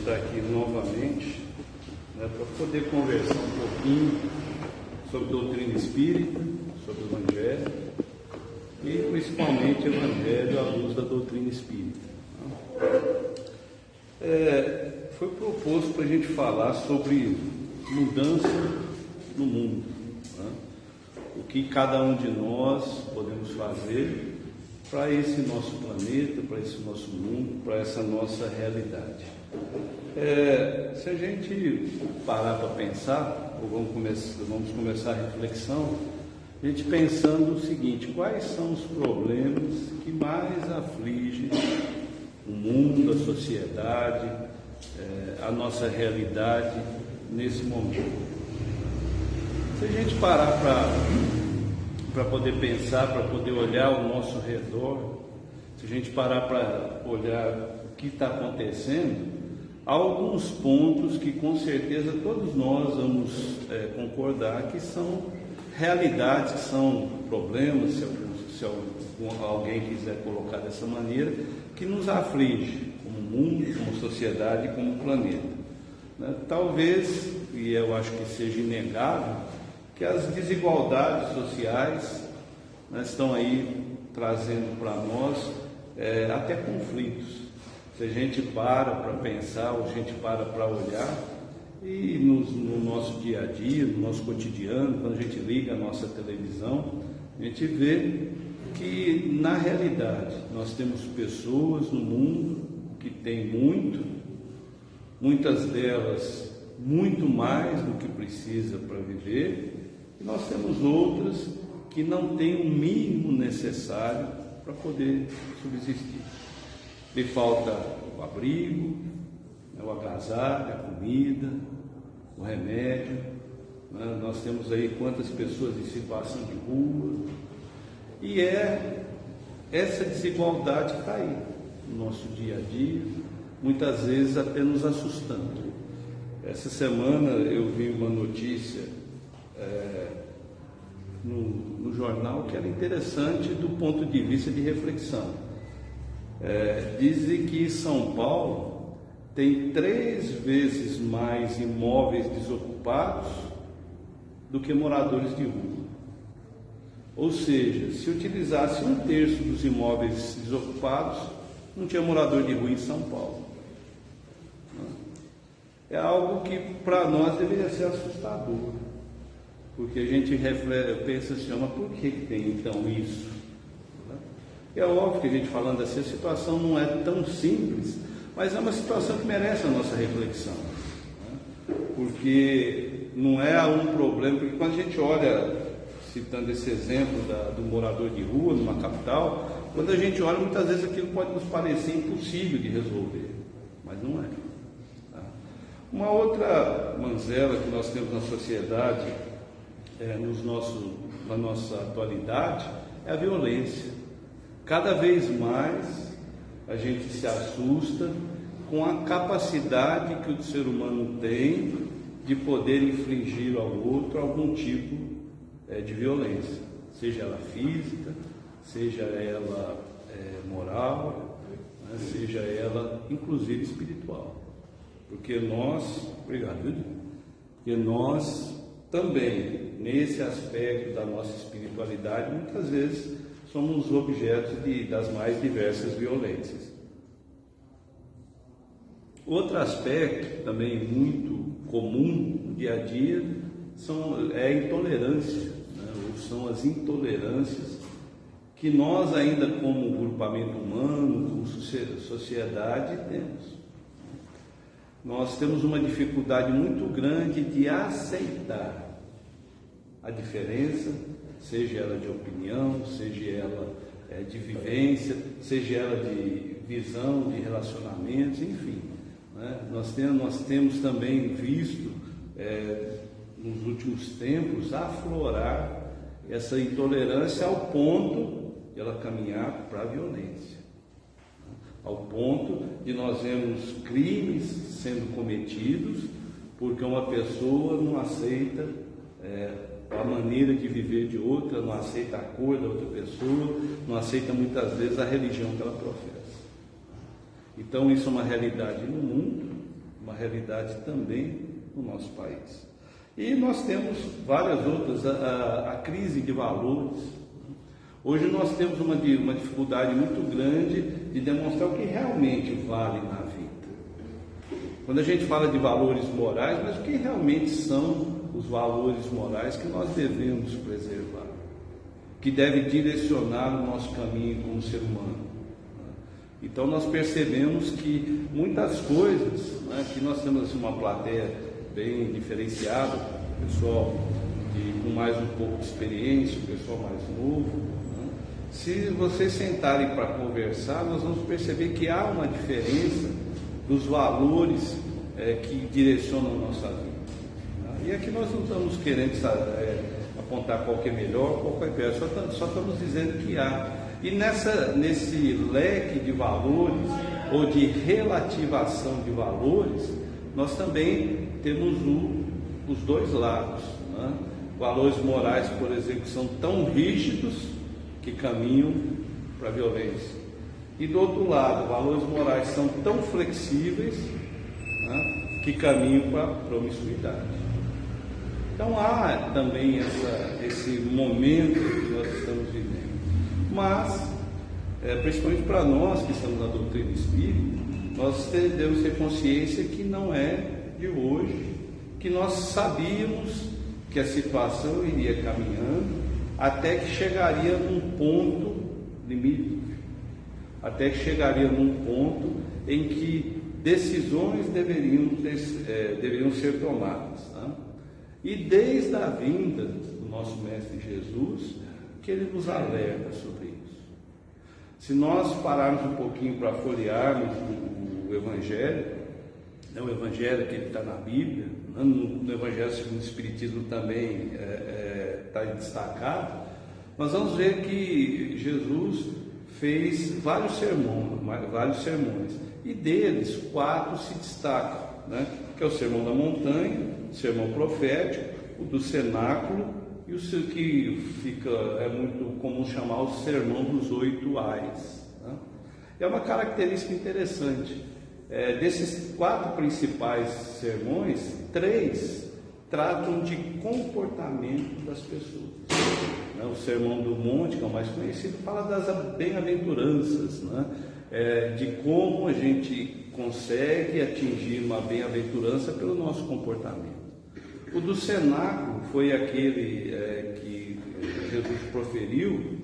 estar aqui novamente, né, para poder conversar um pouquinho sobre doutrina espírita, sobre o Evangelho e principalmente o Evangelho à luz da doutrina espírita. Foi proposto para a gente falar sobre mudança no mundo, né? O que cada um de nós podemos fazer para esse nosso planeta, para esse nosso mundo, para essa nossa realidade. Se a gente parar para pensar, ou vamos começar a reflexão, a gente pensando o seguinte: quais são os problemas que mais afligem o mundo, a sociedade, a nossa realidade nesse momento? Se a gente parar para poder pensar, para poder olhar ao nosso redor, se a gente parar para olhar o que está acontecendo, há alguns pontos que com certeza todos nós vamos concordar que são realidades, que são problemas, se alguém quiser colocar dessa maneira, que nos aflige como mundo, como sociedade, como planeta, né? Talvez, e eu acho que seja inegável, que as desigualdades sociais, né, estão aí trazendo para nós até conflitos. Se a gente para pensar, ou a gente para olhar, e no nosso dia a dia, no nosso cotidiano, quando a gente liga a nossa televisão, a gente vê que na realidade nós temos pessoas no mundo que têm muitas delas muito mais do que precisa para viver, e nós temos outras que não têm o mínimo necessário para poder subsistir. Lhe falta o abrigo, o agasalho, a comida, o remédio, né? Nós temos aí quantas pessoas em situação de rua, e essa desigualdade está aí no nosso dia a dia, muitas vezes até nos assustando. Essa semana eu vi uma notícia no jornal que era interessante do ponto de vista de reflexão. Dizem que São Paulo tem 3 vezes mais imóveis desocupados do que moradores de rua. Ou seja, se utilizasse 1/3 dos imóveis desocupados, não tinha morador de rua em São Paulo. É algo que para nós deveria ser assustador, porque a gente pensa assim, mas por que tem então isso? É óbvio que a gente falando assim, a situação não é tão simples, mas é uma situação que merece a nossa reflexão, porque não é um problema, porque quando a gente olha, citando esse exemplo do morador de rua numa capital, quando a gente olha, muitas vezes aquilo pode nos parecer impossível de resolver, mas não é. Uma outra mazela que nós temos na sociedade, na nossa atualidade, é a violência. Cada vez mais a gente se assusta com a capacidade que o ser humano tem de poder infligir ao outro algum tipo de violência, seja ela física, seja ela moral, né, seja ela inclusive espiritual. Porque nós também, nesse aspecto da nossa espiritualidade, muitas vezes somos objetos das mais diversas violências. Outro aspecto também muito comum no dia a dia é a intolerância, né? Ou são as intolerâncias que nós ainda como grupamento humano, como sociedade temos. Nós temos uma dificuldade muito grande de aceitar a diferença, seja ela de opinião, seja ela de vivência, seja ela de visão, de relacionamentos, enfim. Né? Nós temos também visto, nos últimos tempos, aflorar essa intolerância ao ponto de ela caminhar para a violência. Ao ponto de nós vermos crimes sendo cometidos porque uma pessoa não aceita a maneira de viver de outra, não aceita a cor da outra pessoa, não aceita muitas vezes a religião que ela professa. Então isso é uma realidade no mundo, uma realidade também no nosso país. E nós temos várias outras, a crise de valores. Hoje nós temos uma dificuldade muito grande de demonstrar o que realmente vale na vida. Quando a gente fala de valores morais, mas o que realmente são os valores morais que nós devemos preservar, que deve direcionar o nosso caminho como ser humano. Então nós percebemos que muitas coisas, né, que nós temos assim, uma plateia bem diferenciada, pessoal com mais um pouco de experiência, o pessoal mais novo. Se vocês sentarem para conversar, nós vamos perceber que há uma diferença dos valores que direcionam a nossa vida. E aqui nós não estamos querendo apontar qual que é melhor, qual que é pior, só estamos dizendo que há. E nesse leque de valores, ou de relativação de valores, nós também temos os dois lados. Né? Valores morais, por exemplo, que são tão rígidos que caminham para a violência. E do outro lado, valores morais são tão flexíveis, né, que caminham para a promiscuidade. Então há também esse momento que nós estamos vivendo. Mas, principalmente para nós que estamos na doutrina espírita, nós devemos ter consciência que não é de hoje, que nós sabíamos que a situação iria caminhando, até que chegaria num ponto limite, até que chegaria num ponto em que decisões deveriam ser tomadas. Né? E desde a vinda do nosso Mestre Jesus, que ele nos alerta sobre isso. Se nós pararmos um pouquinho para folhearmos o Evangelho, o Evangelho que está na Bíblia, no Evangelho segundo o Espiritismo também está destacado, nós vamos ver que Jesus fez vários sermões, e deles 4 se destacam, né? Que é o Sermão da Montanha, o Sermão Profético, o do Cenáculo e o que é muito comum chamar o Sermão dos 8 Ais. Né? É uma característica interessante. Desses 4 principais sermões, 3 tratam de comportamento das pessoas. O Sermão do Monte, que é o mais conhecido, fala das bem-aventuranças, de como a gente consegue atingir uma bem-aventurança pelo nosso comportamento. O do cenáculo foi aquele que Jesus proferiu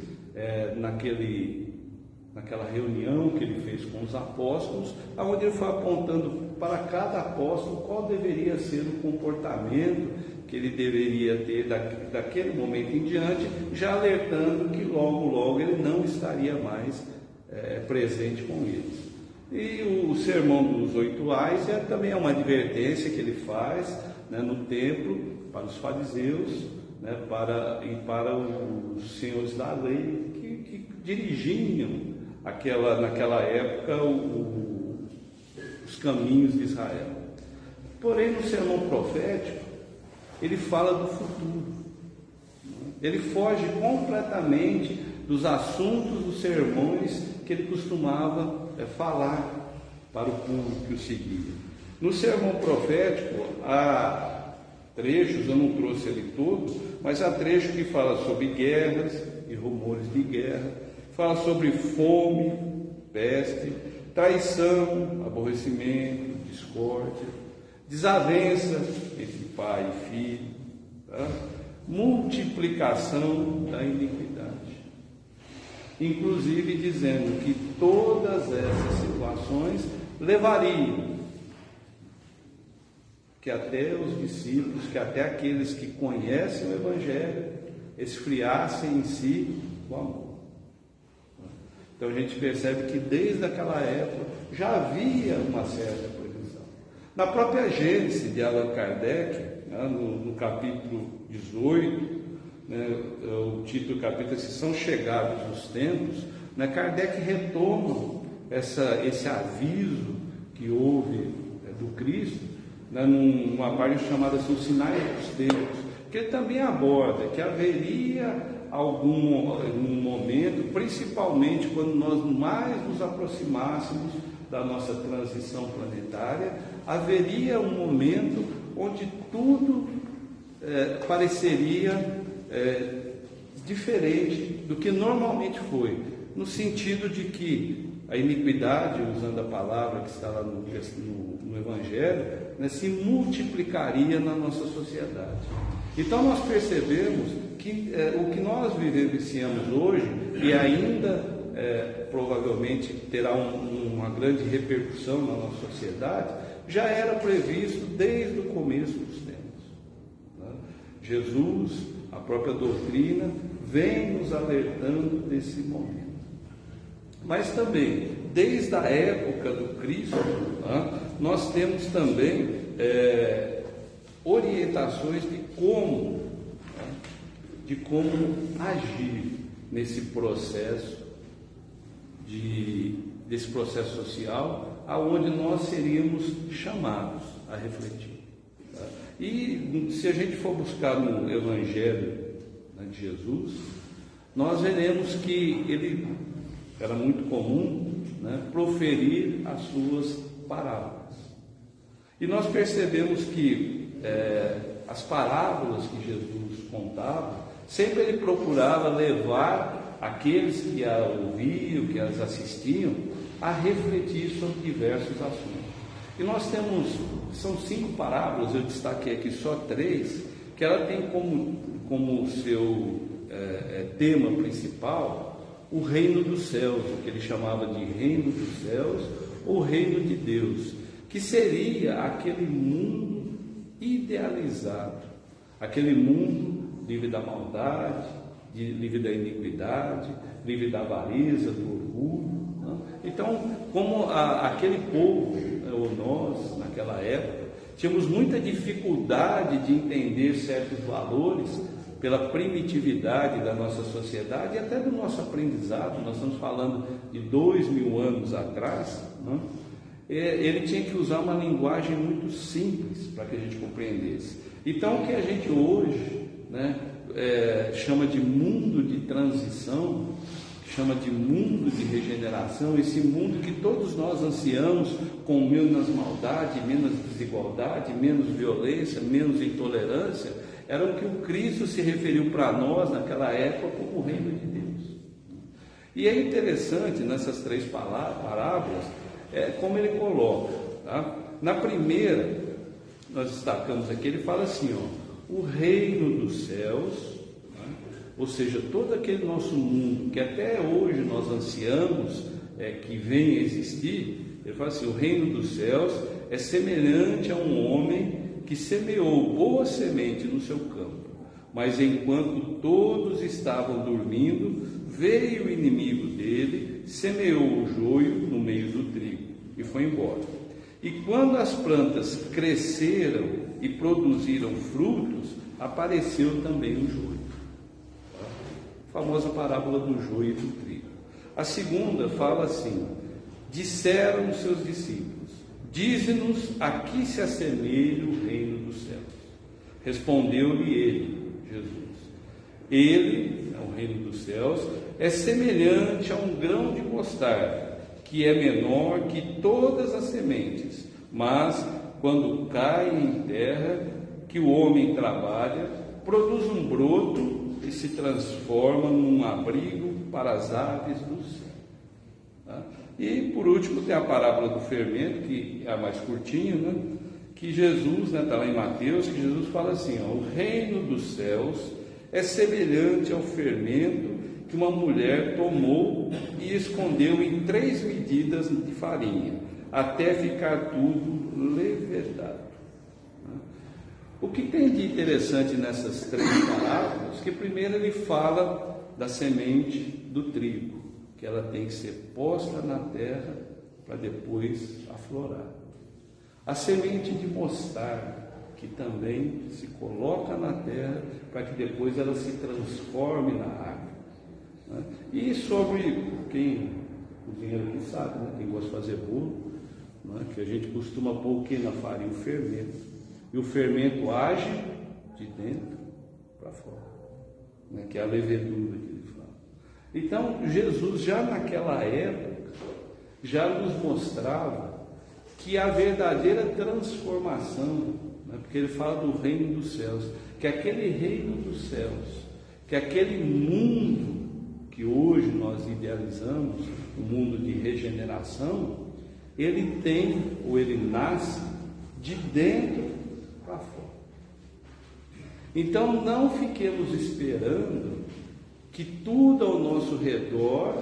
naquela reunião que ele fez com os apóstolos, onde ele foi apontando para cada apóstolo qual deveria ser o comportamento que ele deveria ter daquele momento em diante, já alertando que logo ele não estaria mais presente com eles. E o sermão dos 8 ais também é uma advertência que ele faz no templo para os fariseus, e para os senhores da lei que dirigiam naquela época os caminhos de Israel. Porém, no sermão profético, ele fala do futuro. Ele foge completamente dos assuntos dos sermões que ele costumava falar para o público que o seguia. No sermão profético, há trechos, eu não trouxe ele todo, mas há trechos que fala sobre guerras e rumores de guerra, fala sobre fome, peste, traição, aborrecimento, discórdia, desavença entre pai e filho, multiplicação da iniquidade. Inclusive dizendo que todas essas situações levariam que até os discípulos, que até aqueles que conhecem o Evangelho, esfriassem em si o amor. Então a gente percebe que desde aquela época já havia uma certa previsão. Na própria Gênese de Allan Kardec, no capítulo 18, o título do capítulo é: Se são chegados os tempos, Kardec retoma esse aviso que houve do Cristo, numa parte chamada assim, Os Sinais dos Tempos, que ele também aborda que haveria algum momento, principalmente quando nós mais nos aproximássemos da nossa transição planetária, haveria um momento onde tudo pareceria diferente do que normalmente foi, no sentido de que a iniquidade, usando a palavra que está lá no Evangelho, se multiplicaria na nossa sociedade. Então nós percebemos que o que nós vivenciamos hoje, e ainda provavelmente terá uma grande repercussão na nossa sociedade, já era previsto desde o começo dos tempos. Jesus, a própria doutrina, vem nos alertando desse momento. Mas também, desde a época do Cristo, nós temos também orientações de como agir nesse processo desse processo social, aonde nós seríamos chamados a refletir. E se a gente for buscar no Evangelho de Jesus, nós veremos que ele era muito comum proferir as suas parábolas. E nós percebemos que as parábolas que Jesus contava, sempre ele procurava levar aqueles que a ouviam, que as assistiam, a refletir sobre diversos assuntos. E nós são 5 parábolas, eu destaquei aqui só 3, que ela tem como seu tema principal o reino dos céus, o que ele chamava de reino dos céus, ou reino de Deus, que seria aquele mundo idealizado, aquele mundo livre da maldade, livre da iniquidade, livre da avareza, do orgulho. Então, como aquele povo, ou nós, naquela época, tínhamos muita dificuldade de entender certos valores pela primitividade da nossa sociedade e até do nosso aprendizado. Nós estamos falando de 2000 anos atrás, ele tinha que usar uma linguagem muito simples para que a gente compreendesse. Então, o que a gente hoje chama de mundo de transição, chama de mundo de regeneração, esse mundo que todos nós ansiamos, com menos maldade, menos desigualdade, menos violência, menos intolerância, era o que o Cristo se referiu para nós naquela época como o reino de Deus. E é interessante nessas 3 parábolas, como ele coloca, tá? Na primeira, nós destacamos aqui, ele fala assim, o reino dos céus, ou seja, todo aquele nosso mundo que até hoje nós ansiamos que venha a existir, ele fala assim, o reino dos céus é semelhante a um homem que semeou boa semente no seu campo, mas enquanto todos estavam dormindo, veio o inimigo dele, semeou o joio no meio do trigo e foi embora. E quando as plantas cresceram e produziram frutos, apareceu também o joio. A famosa parábola do joio e do trigo. A segunda fala assim, disseram os seus discípulos, dize-nos a que se assemelha o reino dos céus. Respondeu-lhe ele, Jesus, ele, o reino dos céus, é semelhante a um grão de mostarda, que é menor que todas as sementes, mas quando cai em terra, que o homem trabalha, produz um broto e se transforma num abrigo para as aves do céu. Tá? E por último tem a parábola do fermento, que é a mais curtinha, né? Que Jesus, está lá em Mateus, que Jesus fala assim, o reino dos céus é semelhante ao fermento que uma mulher tomou e escondeu em 3 medidas de farinha, até ficar tudo levedado. O que tem de interessante nessas 3 parábolas, que primeiro ele fala da semente do trigo, que ela tem que ser posta na terra para depois aflorar. A semente de mostarda, que também se coloca na terra para que depois ela se transforme na árvore. E sobre quem cozinheiro aqui sabe, né? Quem gosta de fazer bolo, né? Que a gente costuma pôr o que na farinha? O fermento. E o fermento age de dentro para fora, né? Que é a levedura que ele fala. Então, Jesus já naquela época, já nos mostrava que a verdadeira transformação, né? Porque ele fala do reino dos céus, que aquele reino dos céus, que aquele mundo que hoje nós idealizamos, o mundo de regeneração, ele tem, ou ele nasce, de dentro para fora. Então não fiquemos esperando que tudo ao nosso redor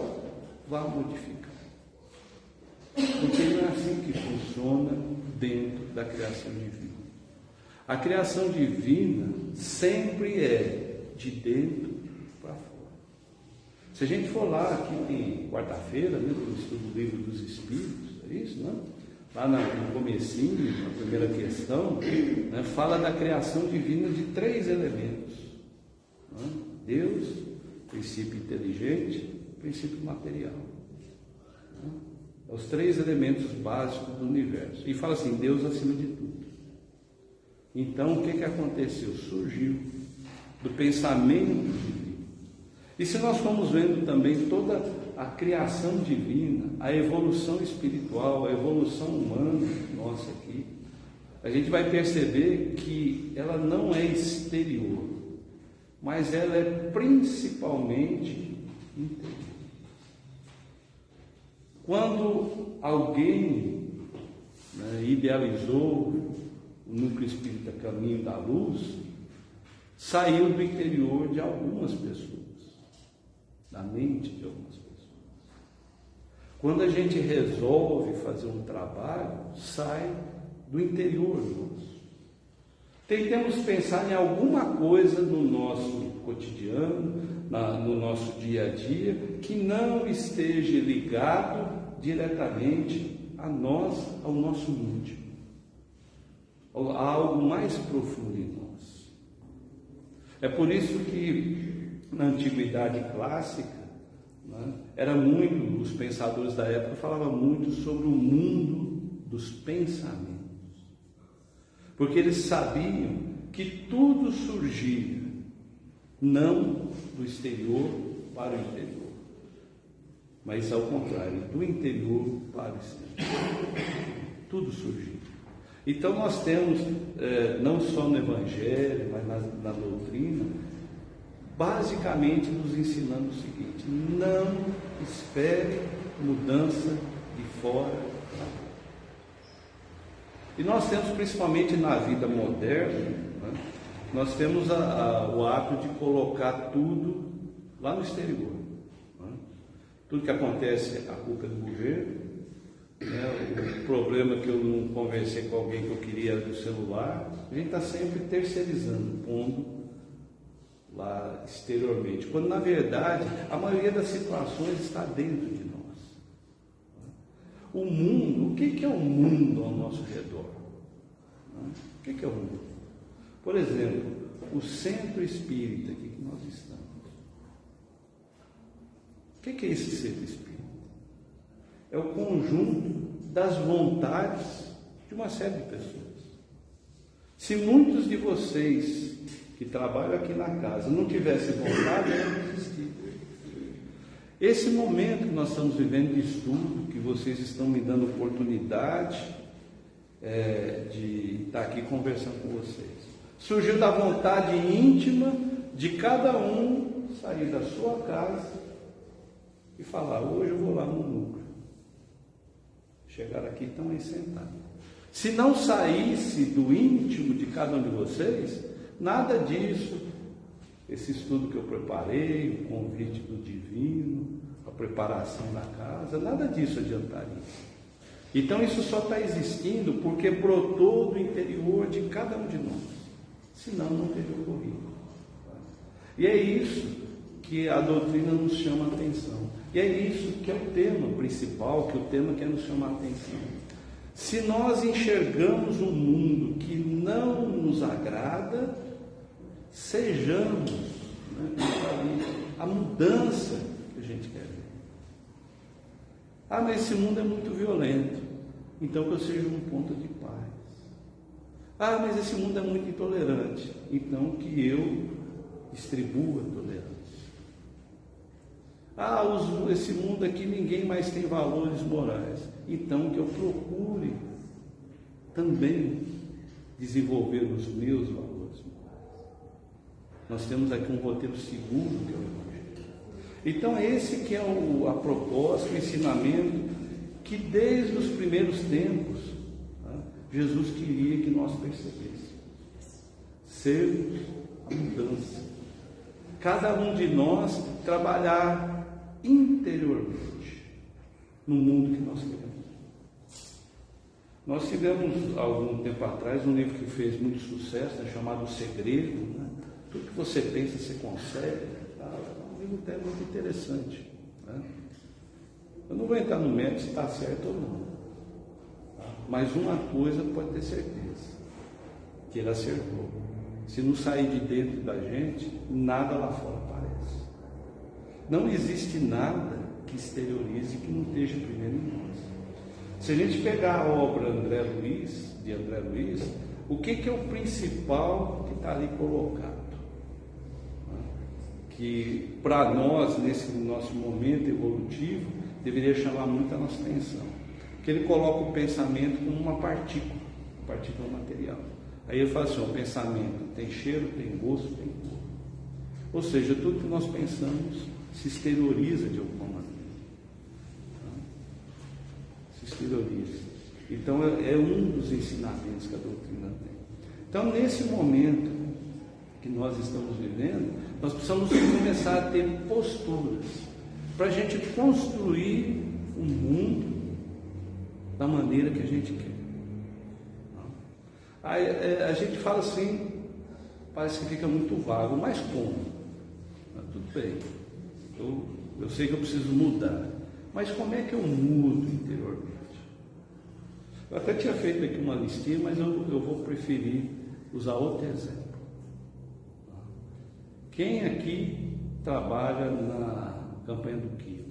vá modificar. Porque não é assim que funciona dentro da criação divina. A criação divina sempre é de dentro para fora. Se a gente for lá, aqui em quarta-feira, né, no estudo do Livro dos Espíritos, é isso, né? Lá no comecinho, na primeira questão, né, fala da criação divina de 3 elementos. Né? Deus, princípio inteligente, princípio material. Né? Os 3 elementos básicos do universo. E fala assim, Deus acima de tudo. Então, o que aconteceu? Surgiu do pensamento divino. E se nós formos vendo também toda a criação divina, a evolução espiritual, a evolução humana nossa aqui, a gente vai perceber que ela não é exterior, mas ela é principalmente interior. Quando alguém idealizou o núcleo espírita Caminho da Luz, saiu do interior de algumas pessoas, da mente de algumas pessoas. Quando a gente resolve fazer um trabalho, sai do interior nosso. Tentemos pensar em alguma coisa no nosso cotidiano, no nosso dia a dia, que não esteja ligado diretamente a nós, ao nosso íntimo, a algo mais profundo em nós. É por isso que na antiguidade clássica, né, os pensadores da época falavam muito sobre o mundo dos pensamentos, porque eles sabiam que tudo surgia não do exterior para o interior, mas ao contrário, do interior para o exterior. Tudo surgiu. Então nós temos, não só no Evangelho, mas na doutrina, basicamente nos ensinando o seguinte: não espere mudança de fora para dentro. E nós temos, principalmente na vida moderna, né, nós temos o hábito de colocar tudo lá no exterior. Né? Tudo que acontece, a culpa é do governo. Né? O problema que eu não conversei com alguém que eu queria do celular, a gente está sempre terceirizando, pondo lá exteriormente, quando na verdade a maioria das situações está dentro de nós. O mundo, o que é o mundo ao nosso redor? O que é o mundo? Por exemplo, o centro espírita aqui que nós estamos. O que é esse centro espírita? É o conjunto das vontades de uma série de pessoas. Se muitos de vocês que trabalham aqui na casa não tivessem vontade, não existir. Esse momento que nós estamos vivendo de estudo, que vocês estão me dando oportunidade de estar aqui conversando com vocês, surgiu da vontade íntima de cada um sair da sua casa e falar: hoje eu vou lá no núcleo. Chegaram aqui e estão aí sentados. Se não saísse do íntimo de cada um de vocês, nada disso, esse estudo que eu preparei, o convite do divino, a preparação da casa, nada disso adiantaria. Então isso só está existindo porque brotou do interior de cada um de nós, senão não teria ocorrido. E é isso que a doutrina nos chama a atenção, e é isso que é o tema principal, que é o tema que nos chama a atenção. Se nós enxergamos um mundo que não nos agrada, sejamos, a mudança que a gente quer ver. Ah, mas esse mundo é muito violento, então que eu seja um ponto de paz. Ah, mas esse mundo é muito intolerante, então que eu distribua a tolerância. Ah, esse mundo aqui ninguém mais tem valores morais, então que eu procure também desenvolver os meus valores morais. Nós temos aqui um roteiro seguro que é o Evangelho. Então esse que é a proposta, o ensinamento que desde os primeiros tempos, Jesus queria que nós percebêssemos. Sermos a mudança. Cada um de nós trabalhar interiormente no mundo que nós queremos. Nós tivemos, algum tempo atrás, um livro que fez muito sucesso, chamado O Segredo. Né? Tudo que você pensa, você consegue. É um livro até muito interessante. Né? Eu não vou entrar no mérito se está certo ou não. Tá? Mas uma coisa pode ter certeza, que ele acertou. Se não sair de dentro da gente, nada lá fora aparece. Não existe nada que exteriorize que não esteja primeiro em nós. Se a gente pegar a obra de André Luiz, o que é o principal que está ali colocado? Que para nós, nesse nosso momento evolutivo, deveria chamar muito a nossa atenção. Que ele coloca o pensamento como uma partícula material. Aí ele fala assim: o pensamento tem cheiro, tem gosto, tem cor. Ou seja, tudo que nós pensamos se exterioriza de alguma maneira. Se exterioriza. Então é um dos ensinamentos que a doutrina tem. Então, nesse momento que nós estamos vivendo, nós precisamos começar a ter posturas para a gente construir um mundo da maneira que a gente quer. A gente fala assim, parece que fica muito vago, mas como? Tudo bem, eu sei que eu preciso mudar, mas como é que eu mudo interiormente? Eu até tinha feito aqui uma listinha, mas eu vou preferir usar outro exemplo. Quem aqui trabalha na campanha do quilo?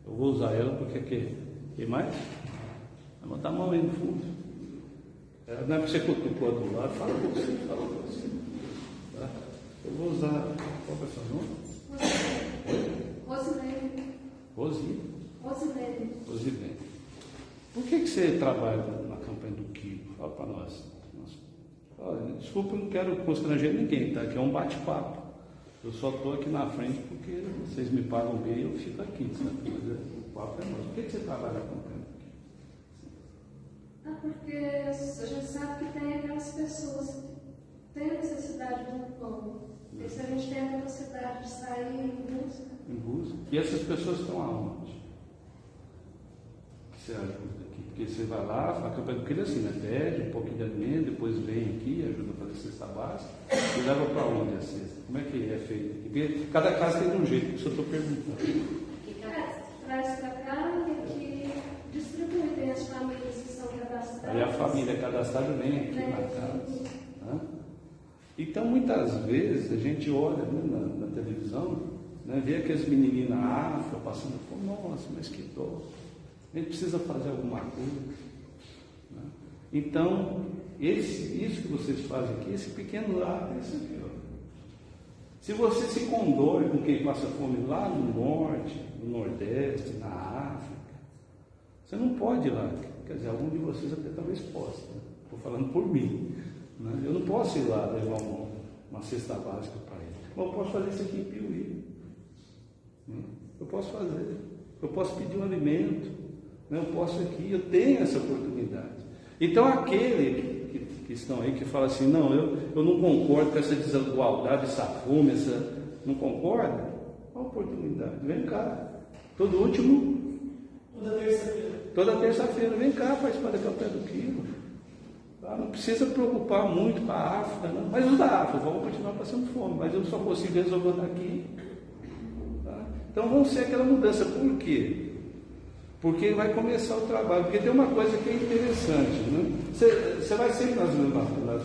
Eu vou usar ela porque aqui. Quem mais? Vai botar a mão aí no fundo. Não é para você cutucar do lado, fala você. Tá? Eu vou usar. Qual é o seu nome? Rosilene. Por que você trabalha na campanha do quilo? Fala para nós. Olha, desculpa, eu não quero constranger ninguém, tá? Que é um bate-papo. Eu só estou aqui na frente porque vocês me pagam bem e eu fico aqui, sabe? Mas o papo é nosso. Por que você trabalha na campanha do quilo? Porque a gente sabe que tem aquelas pessoas que têm necessidade de um pão. E se a gente tem a capacidade de sair em busca. Em busca. E essas pessoas estão aonde? Que você ajuda aqui? Porque você vai lá, a campanha do quilo é assim, né? Pede um pouquinho de alimento, depois vem aqui, ajuda a fazer cesta básica. E leva para onde a cesta? Como é que é feito aqui? Porque cada casa tem de um jeito, por isso eu estou perguntando. Traz para cá e aqui distribui, tem as famílias que são cadastradas. Aí a família cadastrada vem aqui na casa. Né? Então, muitas vezes, a gente olha, né, na televisão, né, vê aqueles menininhos na África passando fome, nossa, mas que dó. A gente precisa fazer alguma coisa. Né? Então, isso que vocês fazem aqui, esse pequeno lado, é isso aqui. Ó. Se você se condói com quem passa fome lá no norte, no nordeste, na África, você não pode ir lá. Quer dizer, algum de vocês até talvez possa. Né? Estou falando por mim. Né? Eu não posso ir lá levar uma cesta básica para ele. Mas eu posso fazer isso aqui em Piuí. Né? Eu posso fazer. Eu posso pedir um alimento. Né? Eu posso aqui. Eu tenho essa oportunidade. Então, aquele que estão aí, que fala assim, não, eu não concordo com essa desigualdade, essa fome, não concorda? Uma oportunidade. Vem cá. Todo último... Toda terça-feira, vem cá, participar da campanha do quilo. Tá? Não precisa preocupar muito com a África, não. Mas os da África vão continuar passando fome, mas eu só consigo resolver daqui. Tá? Então vão ser aquela mudança. Por quê? Porque vai começar o trabalho. Porque tem uma coisa que é interessante. Né? Você vai sempre nas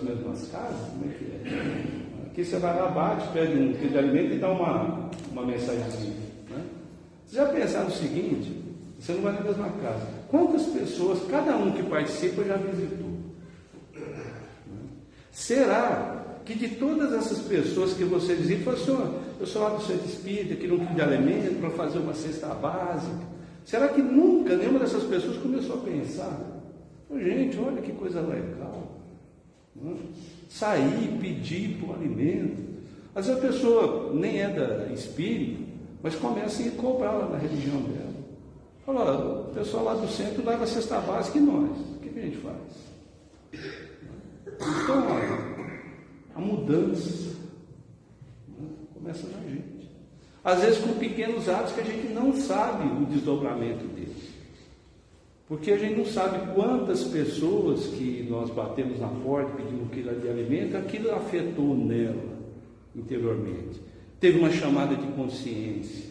mesmas casas? Como é que é? Aqui você vai lá, bate, pede um quilo de alimento e dá uma mensagenzinha. Né? Você já pensaram o seguinte? Você não vai na mesma casa. Quantas pessoas, cada um que participa, já visitou? Será que de todas essas pessoas que você visitam, fala assim, eu sou lá do Centro Espírita, queria um quilo de alimento para fazer uma cesta básica. Será que nunca nenhuma dessas pessoas começou a pensar? Gente, olha que coisa legal. Né? Sair, pedir por alimento. Às vezes a pessoa nem é da espírita, mas começa a ir cobrar lá na religião dela. Fala, o pessoal lá do centro leva a cesta básica e nós. O que a gente faz? Então, olha, a mudança, né, começa na gente. Às vezes com pequenos atos que a gente não sabe o desdobramento deles. Porque a gente não sabe quantas pessoas que nós batemos na porta pedindo um quilo de alimento, aquilo afetou nela interiormente. Teve uma chamada de consciência.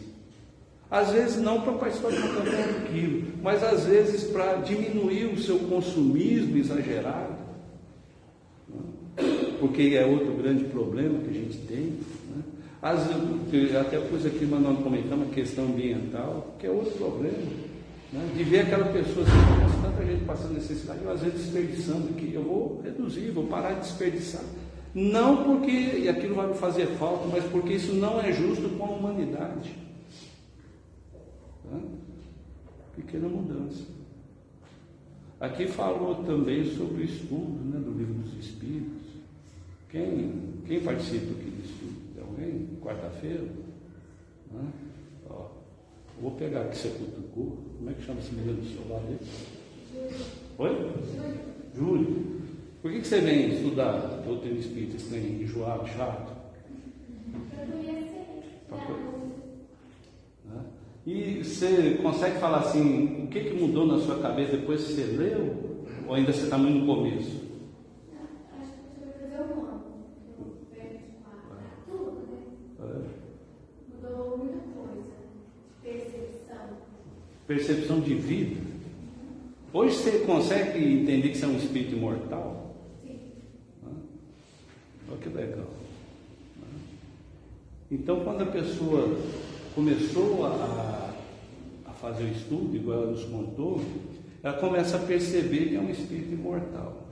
Às vezes não para participar de uma campanha do quilo, mas às vezes para diminuir o seu consumismo exagerado. Porque é outro grande problema que a gente tem. Né? Até pus aqui, mas nós comentamos a questão ambiental, que é outro problema. Né? De ver aquela pessoa assim, tanta gente passando necessidade, eu às vezes desperdiçando aqui, eu vou reduzir, vou parar de desperdiçar. Não porque aquilo vai me fazer falta, mas porque isso não é justo com a humanidade. Tá? Pequena mudança. Aqui falou também sobre o estudo, né, do Livro dos Espíritos. Quem participa aqui do estudo? Tem alguém? Quarta-feira? Né? Ó, vou pegar aqui, você cutucou. Como é que chama esse menino do seu lado aí? Oi? Júlio. Por que você vem estudar doutrina espírita, esse trem enjoado, chato? Né? E você consegue falar assim, o que mudou na sua cabeça depois que você leu? Ou ainda você está muito no começo? Mudou muita coisa. Percepção de vida. Hoje você consegue entender que você é um espírito imortal? Sim. Olha que legal. Então, quando a pessoa começou a fazer o estudo, igual ela nos contou, ela começa a perceber que é um espírito imortal.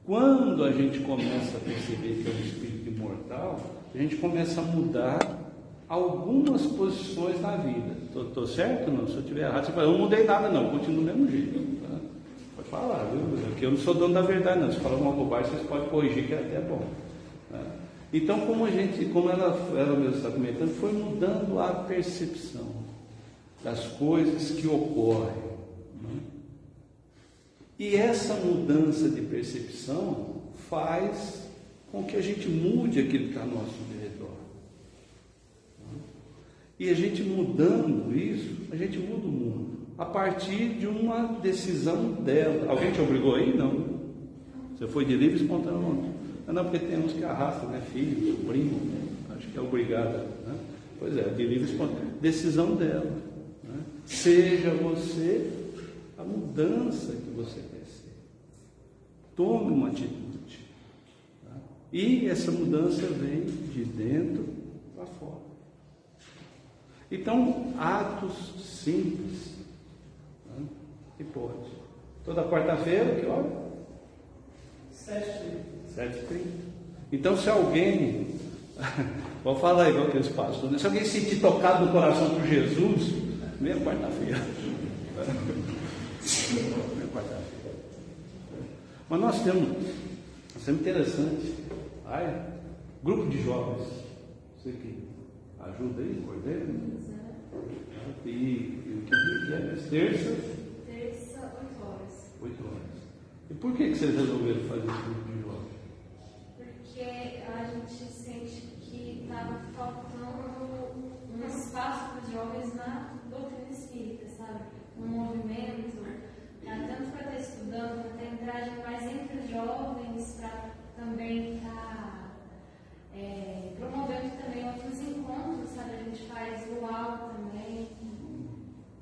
Quando a gente começa a perceber que é um espírito imortal, a gente começa a mudar algumas posições na vida. Estou certo ou não? Se eu estiver errado, você fala, eu não mudei nada não, continuo do mesmo jeito. Tá? Pode falar, viu? Porque eu não sou dono da verdade não. Se falar uma bobagem, vocês podem corrigir, que é até bom. Tá? Então, como ela mesmo está comentando, foi mudando a percepção das coisas que ocorrem. Né? E essa mudança de percepção faz com que a gente mude aquilo que está ao nosso redor. E a gente mudando isso, a gente muda o mundo. A partir de uma decisão dela. Alguém te obrigou aí? Não. Você foi de livre e espontâneo vontade. Não, porque tem uns que arrastam, né? Filho, sobrinho, acho que é obrigado. Né? Pois é, de livre e espontâneo. Decisão dela. Né? Seja você a mudança que você quer ser. Tome uma atitude. Tá? E essa mudança vem de dentro para fora. Então, atos simples. Né? E pode. Toda quarta-feira, que hora? 7h30. Então, se alguém, vou falar igual aqueles pastores, né? Se alguém sentir tocado no coração por Jesus, venha quarta-feira. Venha quarta-feira. Mas nós temos interessante, grupo de jovens, você que ajuda aí, coordena? E que dia é? Terça? Terça, 8 horas. 8 horas. E por que vocês resolveram fazer esse grupo de jovens? Porque a gente sente que estava faltando um espaço para os jovens na doutrina espírita, sabe? Um movimento, tanto para estar estudando, para ter entrada mais entre os jovens, para também estar promovendo também outros encontros, sabe? A gente faz luau também,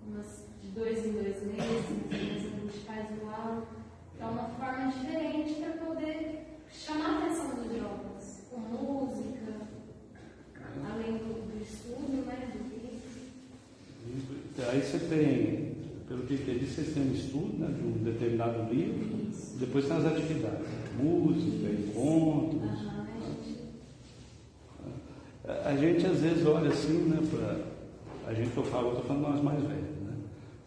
umas de 2 em 2 meses, a gente faz luau. Então, é uma forma diferente para poder chamar a atenção dos jovens, com música, além do estudo, né, do livro. Aí você tem, pelo que eu entendi, vocês têm um estudo, né, de um determinado livro, depois tem as atividades, música, encontros. A gente às vezes olha assim, né, a gente, eu estou falando nós mais velhos, né?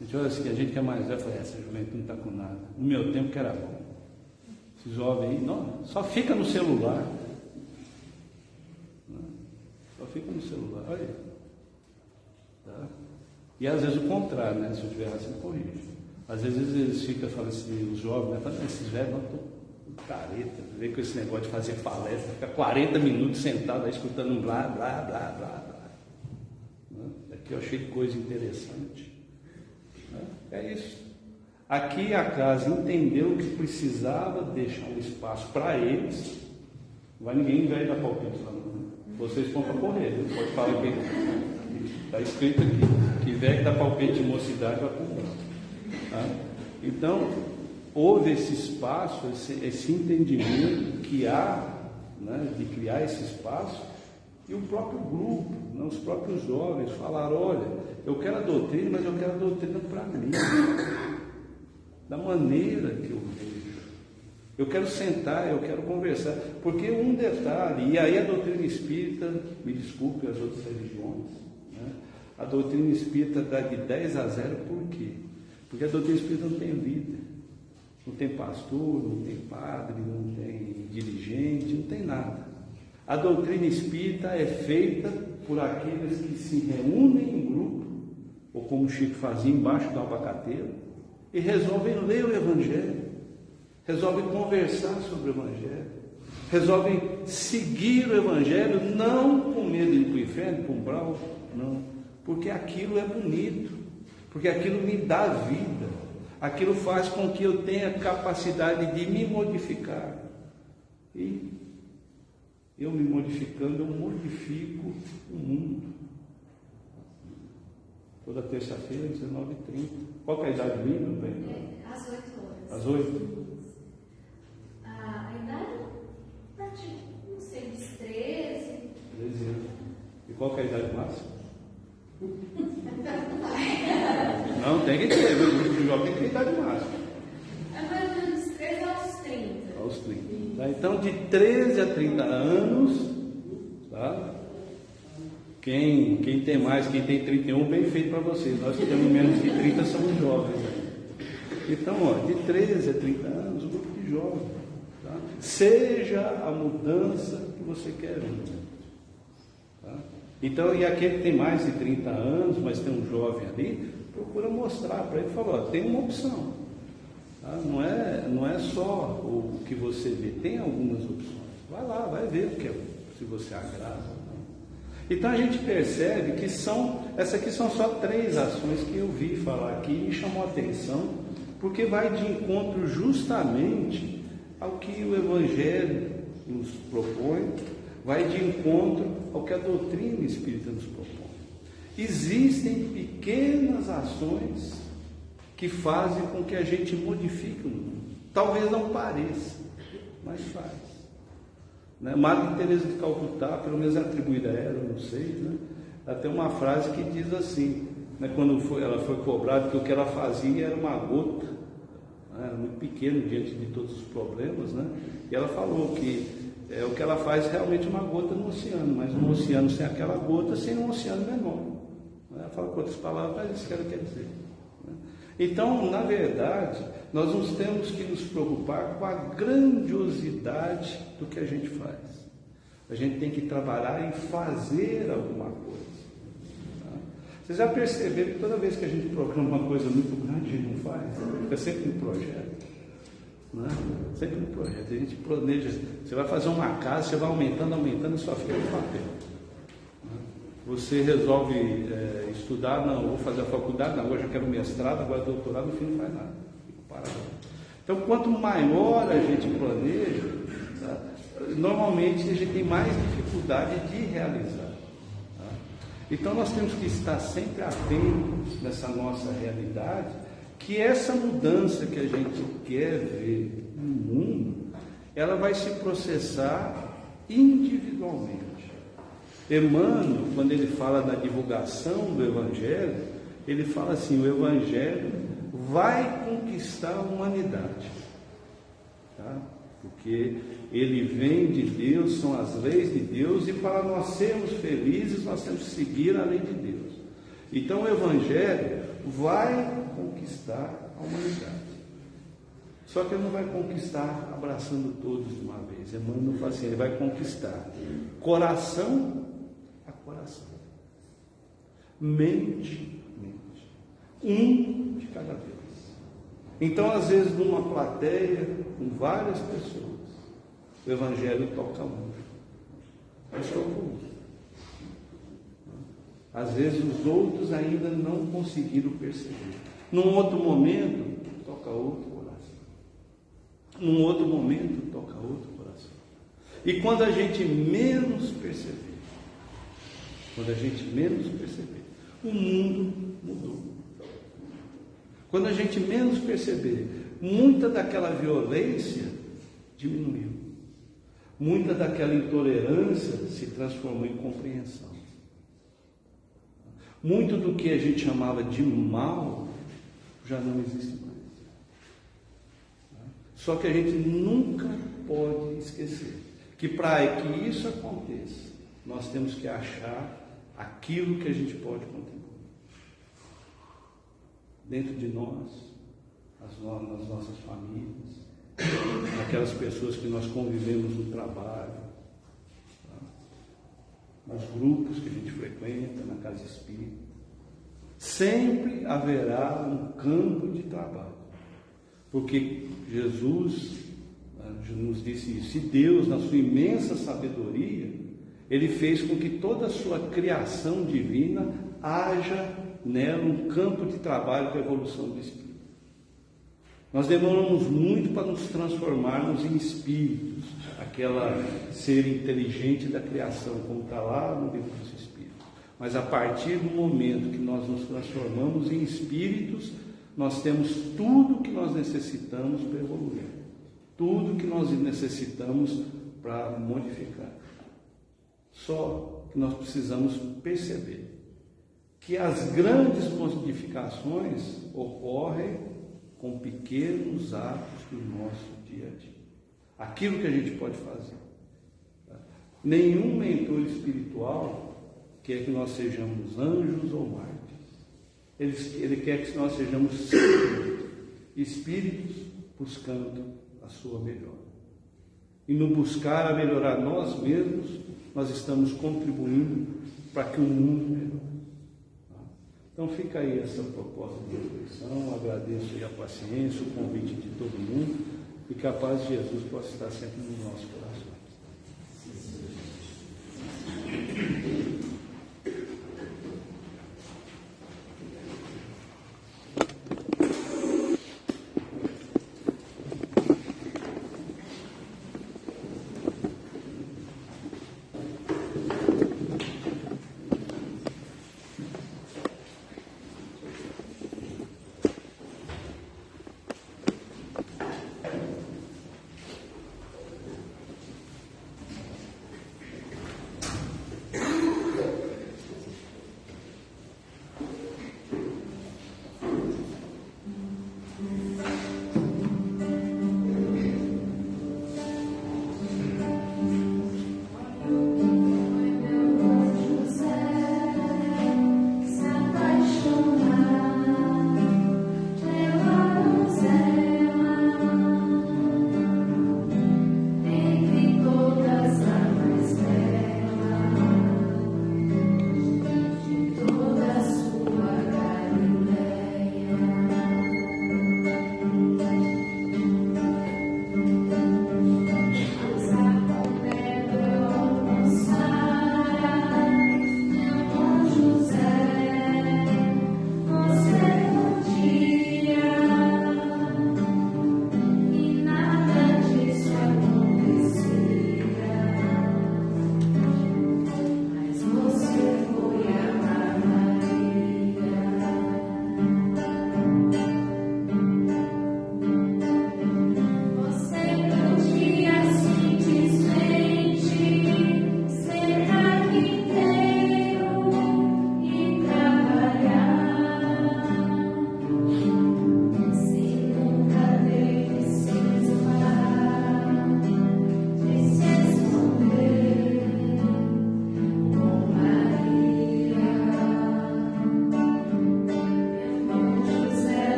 A gente olha assim, a gente que é mais velho, fala, essa juventude não está com nada. No meu tempo que era bom. Esses jovens aí, não, só fica no celular. Né? Só fica no celular, olha aí. Tá? E às vezes o contrário, né? Se eu tiver assim, corrige. Às vezes eles ficam, falam assim, os jovens, né? Falam, esses velhos não estão careta, vem com esse negócio de fazer palestra, fica 40 minutos sentado aí escutando um blá, blá, blá, blá, blá. Né? Aqui eu achei coisa interessante. Né? É isso. Aqui a casa entendeu que precisava deixar um espaço para eles. Não vai ninguém velho dar palpite lá, não. Vocês vão para correr, viu? Pode falar que está escrito aqui, que velho dá palpite de mocidade vai correr. Tá? Então, houve esse espaço, esse entendimento que há, né, de criar esse espaço, e o próprio grupo, né, os próprios jovens falaram, olha, eu quero a doutrina, mas eu quero a doutrina para mim, da maneira que eu vejo. Eu quero sentar, eu quero conversar, porque um detalhe, e aí a doutrina espírita, me desculpe as outras religiões, né, a doutrina espírita dá de 10 a 0, por quê? Porque a doutrina espírita não tem líder. Não tem pastor, não tem padre, não tem dirigente, não tem nada. A doutrina espírita é feita por aqueles que se reúnem em grupo, ou como o Chico fazia embaixo do abacateiro, e resolvem ler o Evangelho, resolvem conversar sobre o Evangelho, resolvem seguir o Evangelho, não com medo de ir para o inferno, para o umbral, não, porque aquilo é bonito, porque aquilo me dá vida. Aquilo faz com que eu tenha capacidade de me modificar. E eu me modificando, eu modifico o mundo. Toda terça-feira, 19h30. Qual que é a idade mínima? Às 8 horas. Às 8? A idade, a partir, não sei, dos 13. 13 anos. E qual que é a idade máxima? Não, tem que ter, o grupo de jovem tem que ter idade máxima. É mais ou menos dos 13 aos 30. Aos 30. Tá? Então, de 13 a 30 anos, Tá? Quem tem mais, quem tem 31, bem feito para vocês. Nós que temos menos de 30 somos jovens. Né? Então, de 13 a 30 anos, um grupo de jovens. Tá? Seja a mudança que você quer. Tá? Então, e aquele que tem mais de 30 anos, mas tem um jovem ali, procura mostrar para ele, falar, tem uma opção. Tá? Não é só o que você vê, tem algumas opções. Vai lá, vai ver se você agrada. Então a gente percebe que essas aqui são só 3 ações que eu vi falar aqui e me chamou a atenção, porque vai de encontro justamente ao que o Evangelho nos propõe, vai de encontro ao que a doutrina espírita nos propõe. Existem pequenas ações que fazem com que a gente modifique o mundo. Talvez não pareça, mas faz. Madre Teresa de Calcutá, pelo menos atribuída a ela, não sei, né? Ela tem uma frase que diz assim, né? Quando ela foi cobrada, que o que ela fazia era uma gota, né? Era muito pequeno diante de todos os problemas, né? E ela falou que o que ela faz é realmente uma gota no oceano, mas um oceano sem aquela gota, sem um oceano menor. Ela fala com outras palavras, mas isso que ela quer dizer. Né? Então, na verdade, nós não temos que nos preocupar com a grandiosidade do que a gente faz. A gente tem que trabalhar em fazer alguma coisa. Tá? Vocês já perceberam que toda vez que a gente programa uma coisa muito grande, a gente não faz? Fica sempre no projeto. Né? Sempre no projeto. A gente planeja, você vai fazer uma casa, você vai aumentando e só fica no papel. Você resolve estudar, não, vou fazer a faculdade, não, agora já quero mestrado, agora doutorado, no fim não faz nada. Fico parado. Então, quanto maior a gente planeja, tá, normalmente a gente tem mais dificuldade de realizar. Tá? Então, nós temos que estar sempre atentos nessa nossa realidade, que essa mudança que a gente quer ver no mundo, ela vai se processar individualmente. Emmanuel, quando ele fala da divulgação do Evangelho, ele fala assim, o Evangelho vai conquistar a humanidade, tá? Porque ele vem de Deus, são as leis de Deus, e para nós sermos felizes, nós temos que seguir a lei de Deus. Então o Evangelho vai conquistar a humanidade. Só que ele não vai conquistar abraçando todos de uma vez. Emmanuel fala assim, ele vai conquistar coração a coração, mente, um de cada vez. Então, às vezes, numa plateia com várias pessoas, o Evangelho toca um, mas toca um. Às vezes os outros ainda não conseguiram perceber. Num outro momento, toca outro coração. Num outro momento, toca outro coração. E quando a gente menos perceber, o mundo mudou. Quando a gente menos perceber, muita daquela violência diminuiu. Muita daquela intolerância se transformou em compreensão. Muito do que a gente chamava de mal já não existe mais. Só que a gente nunca pode esquecer que para que isso aconteça, nós temos que achar aquilo que a gente pode contribuir. Dentro de nós, nas nossas famílias, naquelas pessoas que nós convivemos no trabalho, tá? Nos grupos que a gente frequenta, na casa espírita. Sempre haverá um campo de trabalho. Porque Jesus nos disse isso. E Deus, na sua imensa sabedoria, Ele fez com que toda a sua criação divina haja nela um campo de trabalho de evolução do espírito. Nós demoramos muito para nos transformarmos em espíritos, aquela ser inteligente da criação, como está lá no livro dos Espíritos. Mas a partir do momento que nós nos transformamos em espíritos, nós temos tudo que nós necessitamos para evoluir, tudo que nós necessitamos para modificar. Só que nós precisamos perceber que as grandes modificações ocorrem com pequenos atos do nosso dia a dia. Aquilo que a gente pode fazer. Nenhum mentor espiritual quer que nós sejamos anjos ou mártires. Ele quer que nós sejamos sempre espíritos buscando a sua melhora. E no buscar a melhorar nós mesmos, nós estamos contribuindo para que o mundo melhore. Então fica aí essa proposta de reflexão. Agradeço aí a paciência, o convite de todo mundo, e que a paz de Jesus possa estar sempre no nosso coração.